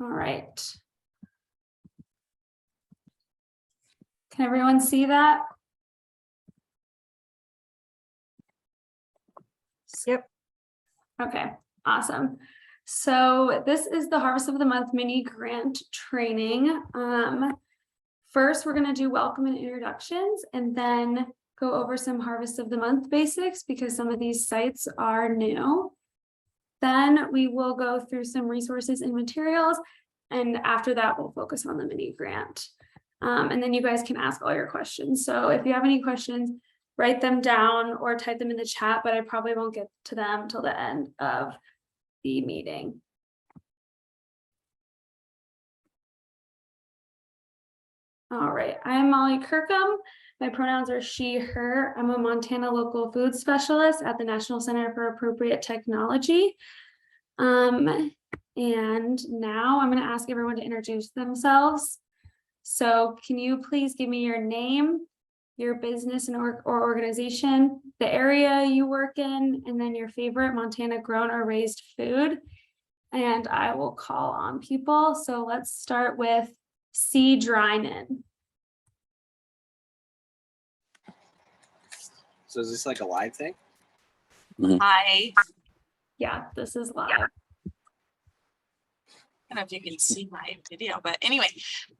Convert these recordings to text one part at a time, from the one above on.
All right. Can everyone see that? Yep. Okay, awesome. So this is the Harvest of the Month mini grant training. First, we're going to do welcome and introductions and then go over some Harvest of the Month basics because some of these sites are new. Then we will go through some resources and materials. And after that, we'll focus on the mini grant. And then you guys can ask all your questions. So if you have any questions, write them down or type them in the chat, but I probably won't get to them till the end of the meeting. All right, I'm Molly Kirkham. My pronouns are she, her. I'm a Montana local food specialist at the National Center for Appropriate Technology. And now I'm going to ask everyone to introduce themselves. So can you please give me your name, your business and or organization, the area you work in, and then your favorite Montana grown or raised food. And I will call on people. So let's start with C. Drynan. So is this like a live thing? Hi. Yeah, this is live. I don't know if you can see my video, but anyway,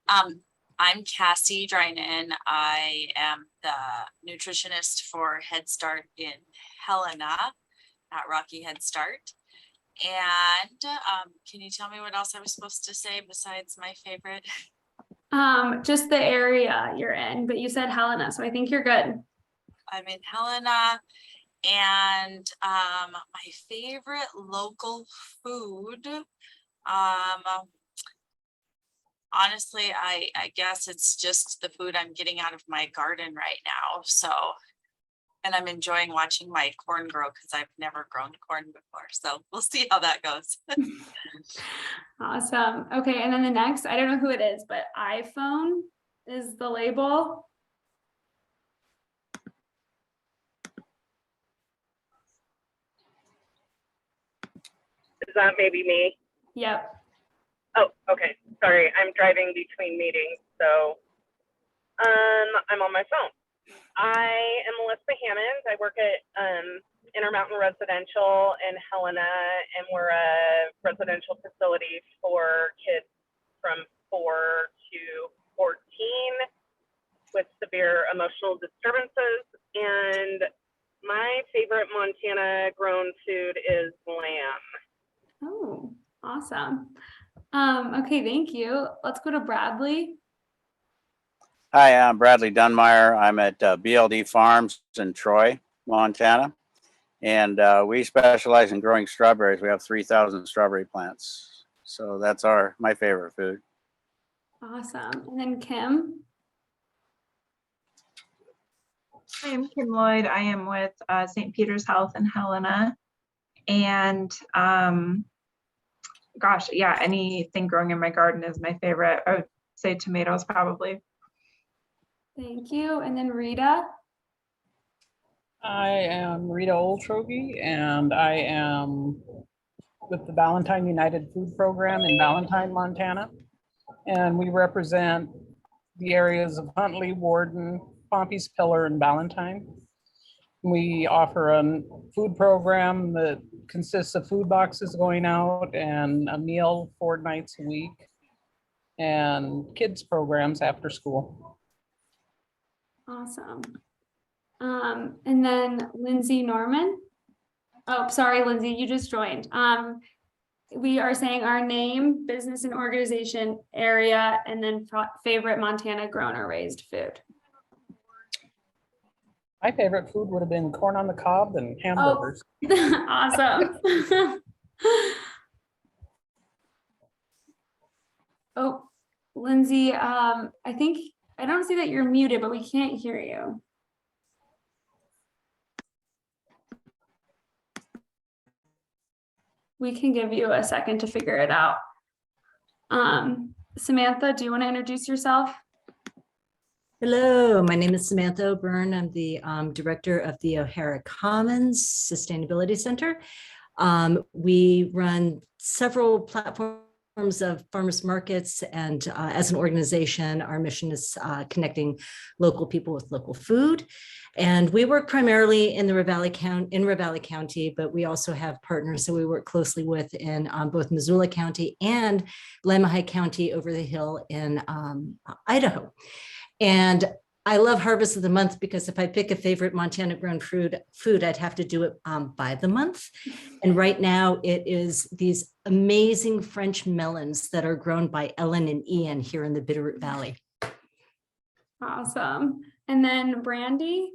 I'm Cassie Drynan. I am the nutritionist for Head Start in Helena at Rocky Head Start. And can you tell me what else I was supposed to say besides my favorite? Just the area you're in, but you said Helena, so I think you're good. I'm in Helena, and my favorite local food, honestly, I guess it's just the food I'm getting out of my garden right now. So, and I'm enjoying watching my corn grow because I've never grown corn before. So we'll see how that goes. Awesome. Okay, and then the next, I don't know who it is, but iPhone is the label. Is that maybe me? Yep. Oh, okay. Sorry, I'm driving between meetings, so I'm on my phone. I am Melissa Hammond. I work at Intermountain Residential in Helena, and we're a residential facility for kids from 4 to 14 with severe emotional disturbances. And my favorite Montana grown food is lamb. Oh, awesome. Okay, thank you. Let's go to Bradley. Hi, I'm Bradley Dunmeyer. I'm at BLD Farms in Troy, Montana, and we specialize in growing strawberries. We have 3,000 strawberry plants, so that's my favorite food. Awesome. And then Kim. Hi, I'm Kim Lloyd. I am with St. Peter's Health in Helena. And gosh, yeah, anything growing in my garden is my favorite. I would say tomatoes probably. Thank you. And then Rita. I am Rita Oltrogi, and I am with the Valentine United Food Program in Valentine, Montana. And we represent the areas of Huntley, Warden, Pompey's Pillar, and Valentine. We offer a food program that consists of food boxes going out and a meal 4 nights a week, and kids programs after school. Awesome. And then Lindsey Norman. Oh, sorry, Lindsay, you just joined. We are saying our name, business and organization, area, and then favorite Montana grown or raised food. My favorite food would have been corn on the cob and hamburgers. Oh, awesome. Oh, Lindsay, I think I don't see that you're muted, but we can't hear you. We can give you a second to figure it out. Samantha, do you want to introduce yourself? Hello, my name is Samantha Byrne. I'm the director of the O'Hara Commons Sustainability Center. We run several platforms terms of farmers markets and as an organization, our mission is connecting local people with local food. And we work primarily in the Ravalli County, but we also have partners that we work closely with in both Missoula County and Lamahai County over the hill in Idaho. And I love Harvest of the Month because if I pick a favorite Montana grown food, I'd have to do it by the month. And right now it is these amazing French melons that are grown by Ellen and Ian here in the Bitterroot Valley. Awesome. And then Brandy.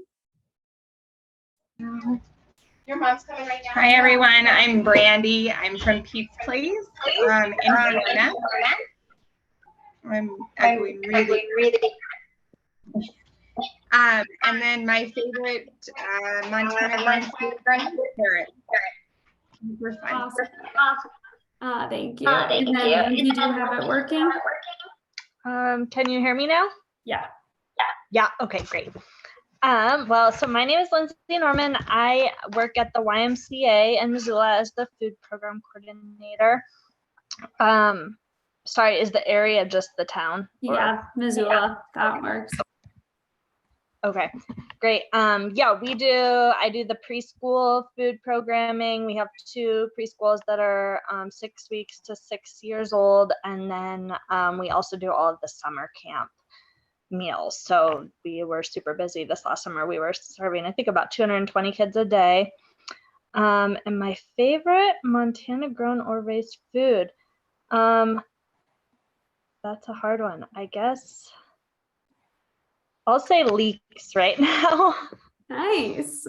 Your mom's coming right now. Hi everyone, I'm Brandy. I'm from Pete's Place in Helena. I'm echoing really. And then my favorite Montana grown food is carrot. We're fine. Awesome. Thank you. And then you do have it working? Can you hear me now? Yeah. Yeah, okay, great. Well, so my name is Lindsey Norman. I work at the YMCA in Missoula as the food program coordinator. Sorry, is the area just the town? Yeah, Missoula, that works. Okay, great. Yeah, I do the preschool food programming. We have 2 preschools that are 6 weeks to 6 years old. And then we also do all of the summer camp meals. So we were super busy this last summer. We were serving, I think, about 220 kids a day. And my favorite Montana grown or raised food. That's a hard one. I guess I'll say leeks right now. Nice.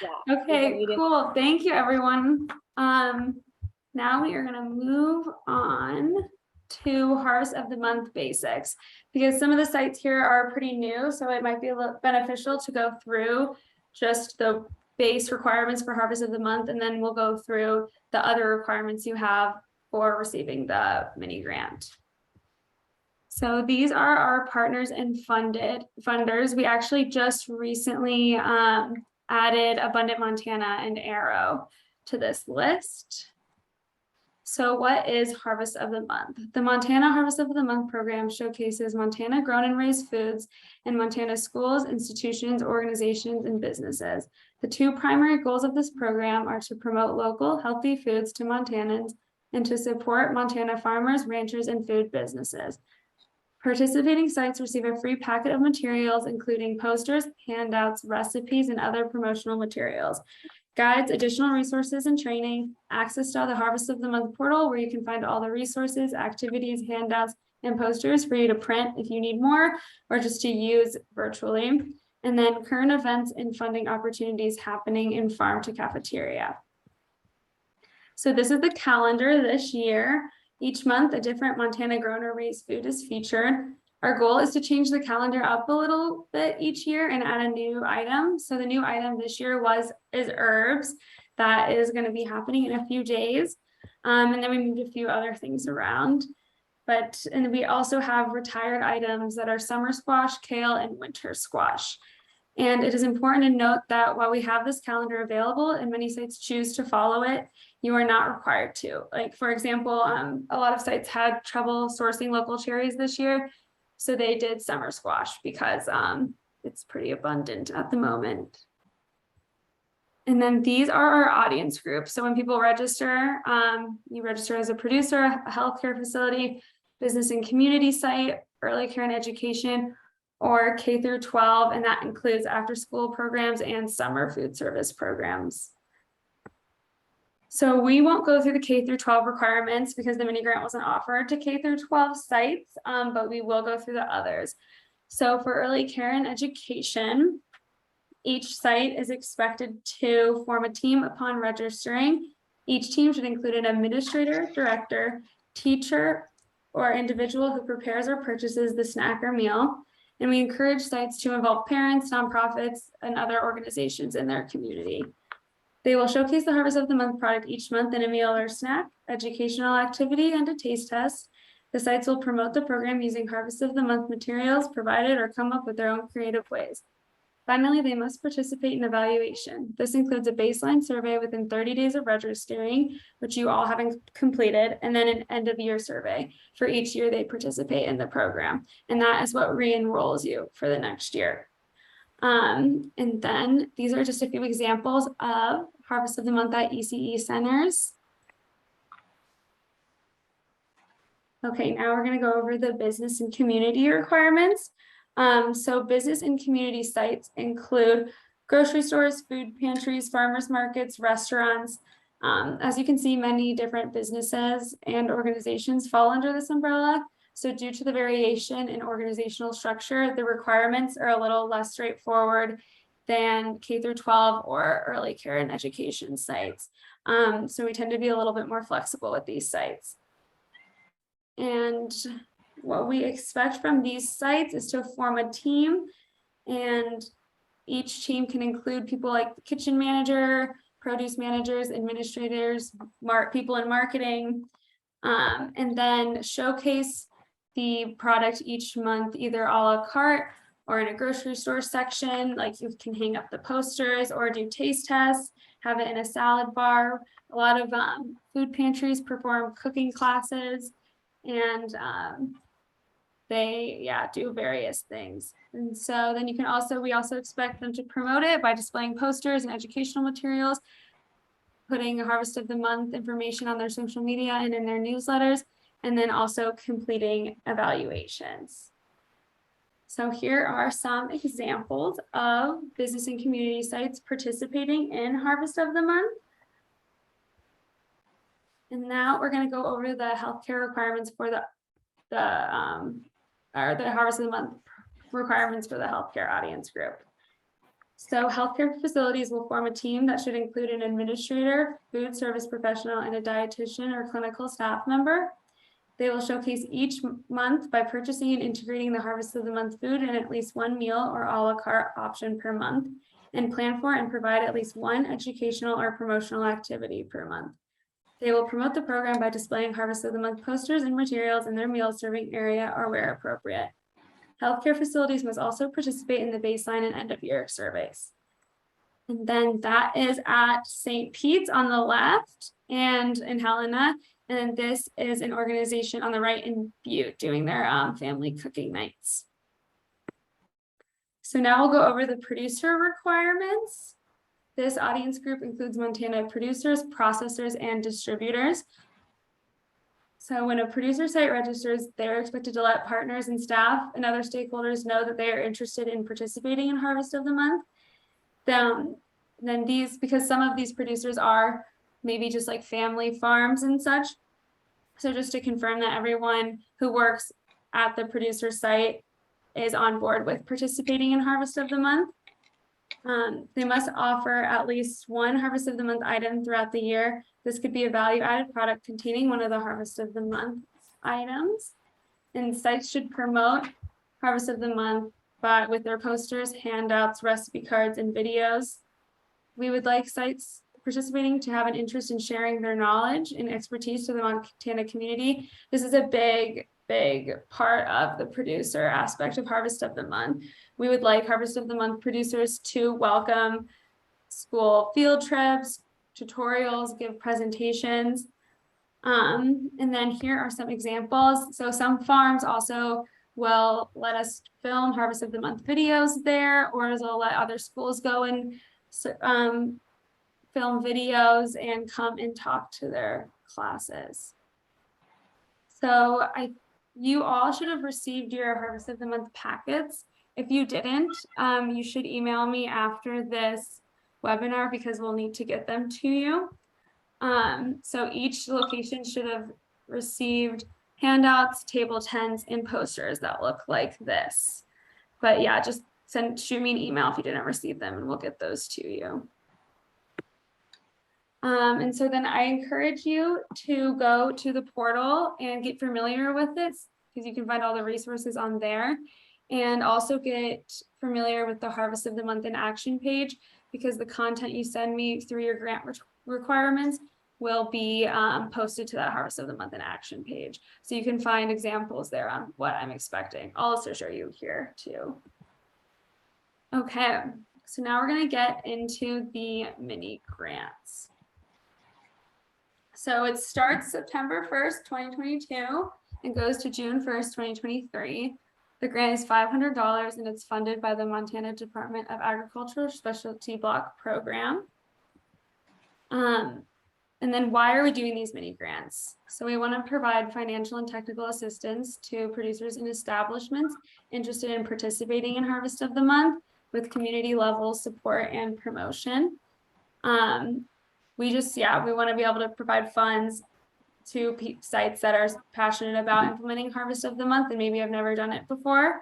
Yeah. Okay, cool. Thank you, everyone. Now we are going to move on to Harvest of the Month basics, because some of the sites here are pretty new, so it might be a little beneficial to go through just the base requirements for Harvest of the Month, and then we'll go through the other requirements you have for receiving the mini grant. So these are our partners and funders. We actually just recently added Abundant Montana and Arrow to this list. So what is Harvest of the Month? The Montana Harvest of the Month program showcases Montana grown and raised foods in Montana schools, institutions, organizations, and businesses. The 2 primary goals of this program are to promote local, healthy foods to Montanans and to support Montana farmers, ranchers, and food businesses. Participating sites receive a free packet of materials, including posters, handouts, recipes, and other promotional materials, guides, additional resources and training, access to the Harvest of the Month portal, where you can find all the resources, activities, handouts, and posters for you to print if you need more, or just to use virtually. And then current events and funding opportunities happening in farm to cafeteria. So this is the calendar this year. Each month, a different Montana grown or raised food is featured. Our goal is to change the calendar up a little bit each year and add a new item. So the new item this year is herbs. That is going to be happening in a few days. And then we moved a few other things around. And we also have retired items that are summer squash, kale, and winter squash. And it is important to note that while we have this calendar available and many sites choose to follow it, you are not required to. Like, for example, a lot of sites had trouble sourcing local cherries this year, so they did summer squash because it's pretty abundant at the moment. And then these are our audience groups. So when people register, you register as a producer, a healthcare facility, business and community site, early care and education, or K through 12, and that includes after school programs and summer food service programs. So we won't go through the K through 12 requirements because the mini grant wasn't offered to K through 12 sites, but we will go through the others. So for early care and education, each site is expected to form a team upon registering. Each team should include an administrator, director, teacher, or individual who prepares or purchases the snack or meal. And we encourage sites to involve parents, nonprofits, and other organizations in their community. They will showcase the Harvest of the Month product each month in a meal or snack, educational activity, and a taste test. The sites will promote the program using Harvest of the Month materials provided or come up with their own creative ways. Finally, they must participate in evaluation. This includes a baseline survey within 30 days of registering, which you all haven't completed, and then an end of year survey for each year they participate in the program. And that is what re-enrolls you for the next year. And then these are just a few examples of Harvest of the Month at ECE centers. Okay, now we're going to go over the business and community requirements. So business and community sites include grocery stores, food pantries, farmers markets, restaurants. As you can see, many different businesses and organizations fall under this umbrella. So due to the variation in organizational structure, the requirements are a little less straightforward than K through 12 or early care and education sites. So we tend to be a little bit more flexible with these sites. And what we expect from these sites is to form a team, and each team can include people like the kitchen manager, produce managers, administrators, people in marketing, and then showcase the product each month, either a la carte or in a grocery store section, like you can hang up the posters or do taste tests, have it in a salad bar. A lot of food pantries perform cooking classes, and they do various things. And so then we also expect them to promote it by displaying posters and educational materials, putting a Harvest of the Month information on their social media and in their newsletters, and then also completing evaluations. So here are some examples of business and community sites participating in Harvest of the Month. And now we're going to go over the healthcare requirements for the Harvest of the Month requirements for the healthcare audience group. So healthcare facilities will form a team that should include an administrator, food service professional, and a dietitian or clinical staff member. They will showcase each month by purchasing and integrating the Harvest of the Month food in at least one meal or a la carte option per month, and plan for and provide at least one educational or promotional activity per month. They will promote the program by displaying Harvest of the Month posters and materials in their meal serving area or where appropriate. Healthcare facilities must also participate in the baseline and end of year surveys. And then that is at St. Pete's on the left and in Helena. And this is an organization on the right in Butte doing their family cooking nights. So now we'll go over the producer requirements. This audience group includes Montana producers, processors, and distributors. So when a producer site registers, they're expected to let partners and staff and other stakeholders know that they are interested in participating in Harvest of the Month. Then because some of these producers are maybe just like family farms and such. So just to confirm that everyone who works at the producer site is on board with participating in Harvest of the Month. They must offer at least one Harvest of the Month item throughout the year. This could be a value-added product containing one of the Harvest of the Month items. And sites should promote Harvest of the Month with their posters, handouts, recipe cards, and videos. We would like sites participating to have an interest in sharing their knowledge and expertise to the Montana community. This is a big part of the producer aspect of Harvest of the Month. We would like Harvest of the Month producers to welcome school field trips, tutorials, give presentations. And then here are some examples. So some farms also will let us film Harvest of the Month videos there, or they'll let other schools go and film videos and come and talk to their classes. So you all should have received your Harvest of the Month packets. If you didn't, you should email me after this webinar because we'll need to get them to you. So each location should have received handouts, table tents, and posters that look like this. But yeah, just shoot me an email if you didn't receive them and we'll get those to you. And so then I encourage you to go to the portal and get familiar with it because you can find all the resources on there, and also get familiar with the Harvest of the Month in Action page because the content you send me through your grant requirements will be posted to that Harvest of the Month in Action page. So you can find examples there on what I'm expecting. I'll also show you here too. Okay, so now we're gonna get into the mini grants. So it starts September 1st, 2022 and goes to June 1st, 2023. The grant is $500 and it's funded by the Montana Department of Agriculture Specialty Block Program. And then why are we doing these mini grants? So we want to provide financial and technical assistance to producers and establishments interested in participating in Harvest of the Month with community level support and promotion. We want to be able to provide funds to sites that are passionate about implementing Harvest of the Month and maybe have never done it before.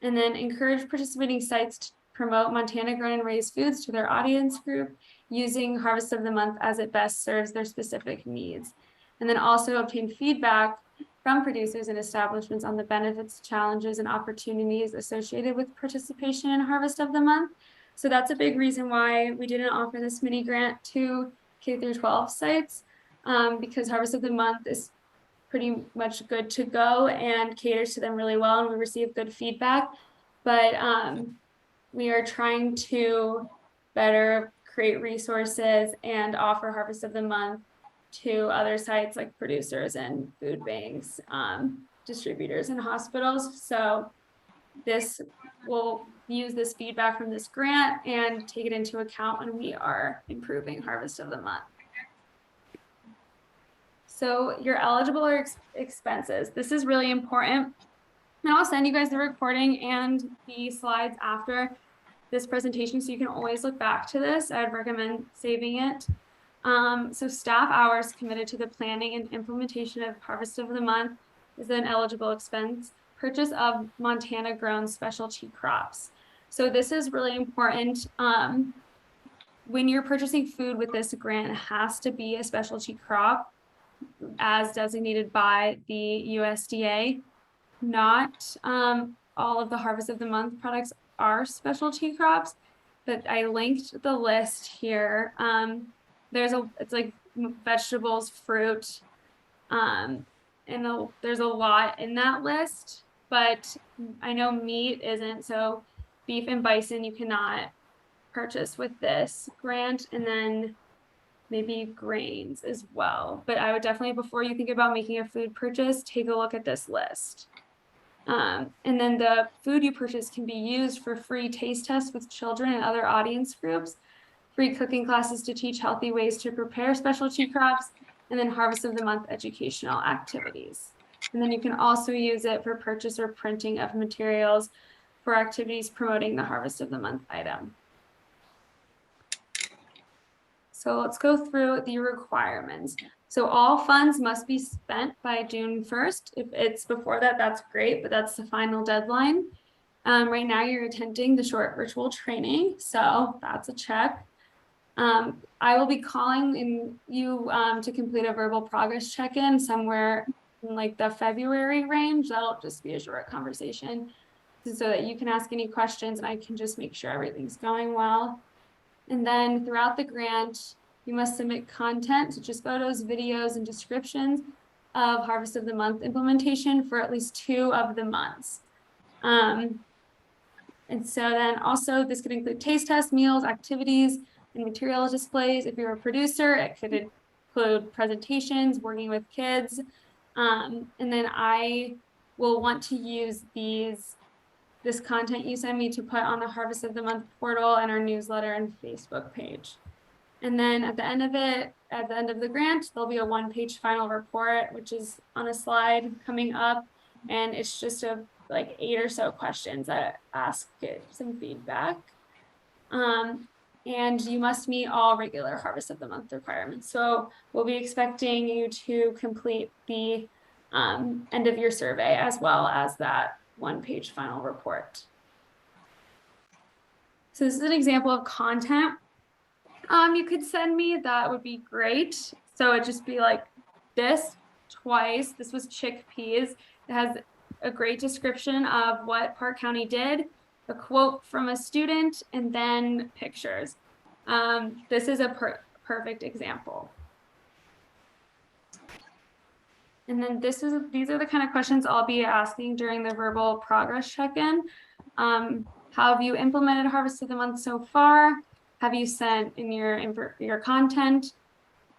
And then encourage participating sites to promote Montana grown and raised foods to their audience group using Harvest of the Month as it best serves their specific needs. And then also obtain feedback from producers and establishments on the benefits, challenges, and opportunities associated with participation in Harvest of the Month. So that's a big reason why we didn't offer this mini grant to K-12 sites, because Harvest of the Month is pretty much good to go and caters to them really well, and we receive good feedback. But we are trying to better create resources and offer Harvest of the Month to other sites like producers and food banks, distributors and hospitals. So this will use this feedback from this grant and take it into account when we are improving Harvest of the Month. So your eligible expenses. This is really important. And I'll send you guys the recording and the slides after this presentation, so you can always look back to this. I'd recommend saving it. So staff hours committed to the planning and implementation of Harvest of the Month is an eligible expense. Purchase of Montana grown specialty crops. So this is really important. When you're purchasing food with this grant, it has to be a specialty crop as designated by the USDA. Not all of the Harvest of the Month products are specialty crops, but I linked the list here. It's like vegetables, fruit, and there's a lot in that list, but I know meat isn't. So beef and bison you cannot purchase with this grant, and then maybe grains as well. But I would definitely, before you think about making a food purchase, take a look at this list. And then the food you purchase can be used for free taste tests with children and other audience groups, free cooking classes to teach healthy ways to prepare specialty crops, and then Harvest of the Month educational activities. And then you can also use it for purchase or printing of materials for activities promoting the Harvest of the Month item. So let's go through the requirements. So all funds must be spent by June 1st. If it's before that, that's great, but that's the final deadline. Right now you're attending the short virtual training, so that's a check. I will be calling in you to complete a verbal progress check-in somewhere in like the February range. That'll just be a short conversation so that you can ask any questions and I can just make sure everything's going well. And then throughout the grant, you must submit content such as photos, videos, and descriptions of Harvest of the Month implementation for at least 2 of the months. And so then also this could include taste tests, meals, activities, and materials displays. If you're a producer, it could include presentations, working with kids. And then I will want to use this content you send me to put on the Harvest of the Month portal and our newsletter and Facebook page. And then at the end of it, at the end of the grant, there'll be a 1-page final report, which is on a slide coming up. And it's just like 8 or so questions that ask some feedback. And you must meet all regular Harvest of the Month requirements. So we'll be expecting you to complete the end of your survey as well as that 1-page final report. So this is an example of content you could send me. That would be great. So it'd just be like this twice. This was chickpeas. It has a great description of what Park County did, a quote from a student, and then pictures. This is a perfect example. And then these are the kind of questions I'll be asking during the verbal progress check-in. How have you implemented Harvest of the Month so far? Have you sent in your content?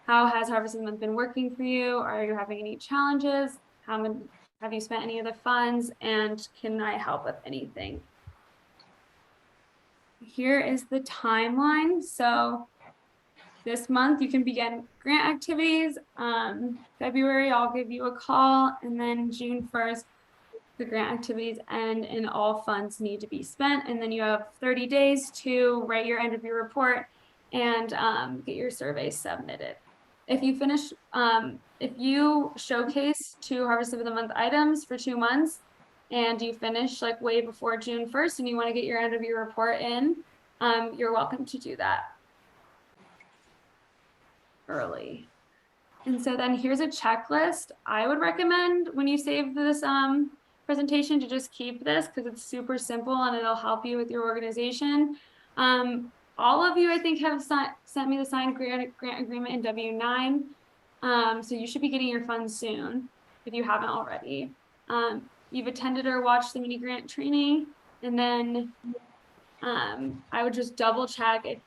How has Harvest of the Month been working for you? Are you having any challenges? Have you spent any of the funds? And can I help with anything? Here is the timeline. So this month you can begin grant activities. February, I'll give you a call, and then June 1st, the grant activities end and all funds need to be spent. And then you have 30 days to write your end of year report and get your survey submitted. If you finish, if you showcase 2 Harvest of the Month items for 2 months and you finish like way before June 1st and you want to get your end of year report in, you're welcome to do that early. And so then here's a checklist. I would recommend when you save this presentation to just keep this because it's super simple and it'll help you with your organization. All of you, I think, have sent me the signed grant agreement in W-9. So you should be getting your funds soon if you haven't already. You've attended or watched the mini-grant training. And then I would just double check if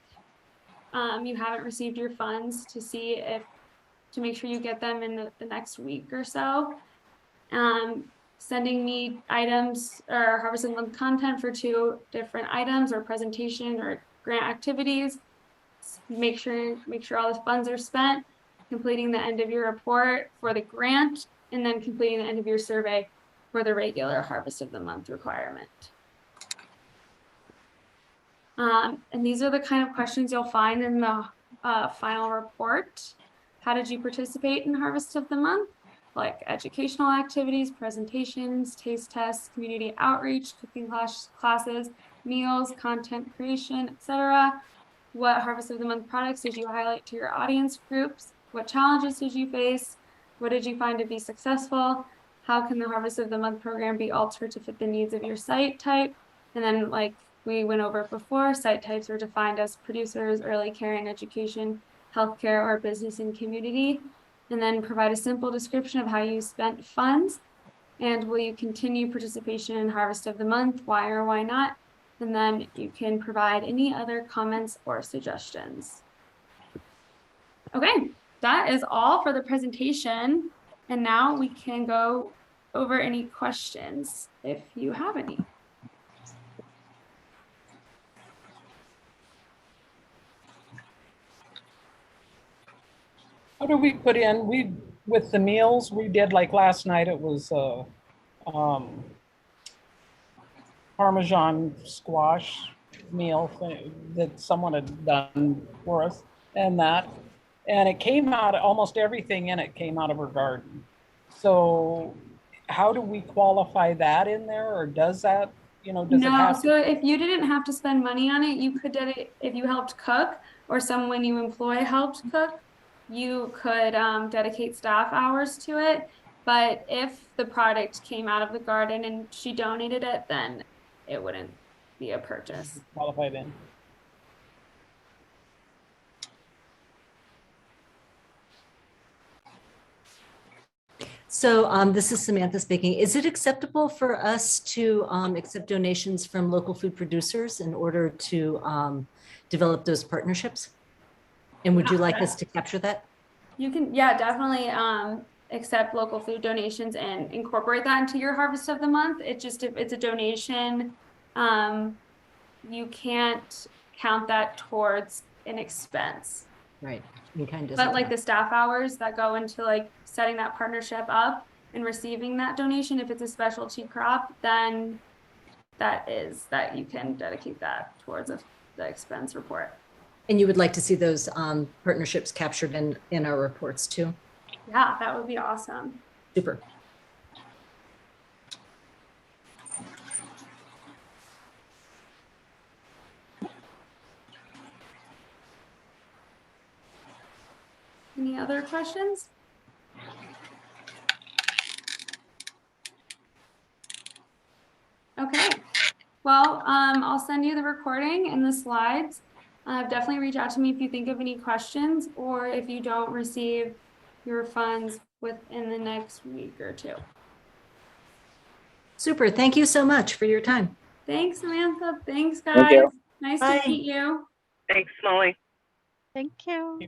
you haven't received your funds to make sure you get them in the next week or so. Sending me items or Harvest of the Month content for 2 different items or presentation or grant activities. Make sure all the funds are spent, completing the end of your report for the grant, and then completing the end of your survey for the regular Harvest of the Month requirement. And these are the kind of questions you'll find in the final report. How did you participate in Harvest of the Month? Like educational activities, presentations, taste tests, community outreach, cooking classes, meals, content creation, etc. What Harvest of the Month products did you highlight to your audience groups? What challenges did you face? What did you find to be successful? How can the Harvest of the Month program be altered to fit the needs of your site type? And then, like we went over before, site types are defined as producers, early care and education, healthcare, or business and community. And then provide a simple description of how you spent funds. And will you continue participation in Harvest of the Month? Why or why not? And then you can provide any other comments or suggestions. Okay, that is all for the presentation. And now we can go over any questions if you have any. How do we put in, with the meals, we did like last night, it was Parmesan squash meal thing that someone had done for us and it came out, almost everything in it came out of her garden. So how do we qualify that in there, or does that, does it have to? So if you didn't have to spend money on it, you could dedicate, if you helped cook or someone you employ helped cook, you could dedicate staff hours to it. But if the product came out of the garden and she donated it, then it wouldn't be a purchase. Qualify then. So this is Samantha speaking. Is it acceptable for us to accept donations from local food producers in order to develop those partnerships? And would you like us to capture that? You can, yeah, definitely accept local food donations and incorporate that into your Harvest of the Month. It's just, if it's a donation, you can't count that towards an expense. Right. But like the staff hours that go into like setting that partnership up and receiving that donation, if it's a specialty crop, then that you can dedicate that towards the expense report. And you would like to see those partnerships captured in our reports too? Yeah, that would be awesome. Super. Any other questions? Okay. Well, I'll send you the recording and the slides. Definitely reach out to me if you think of any questions or if you don't receive your funds within the next week or 2. Super. Thank you so much for your time. Thanks, Samantha. Thanks, Thank guys. you. Nice Bye. to meet you. Thanks, Molly. Thank you.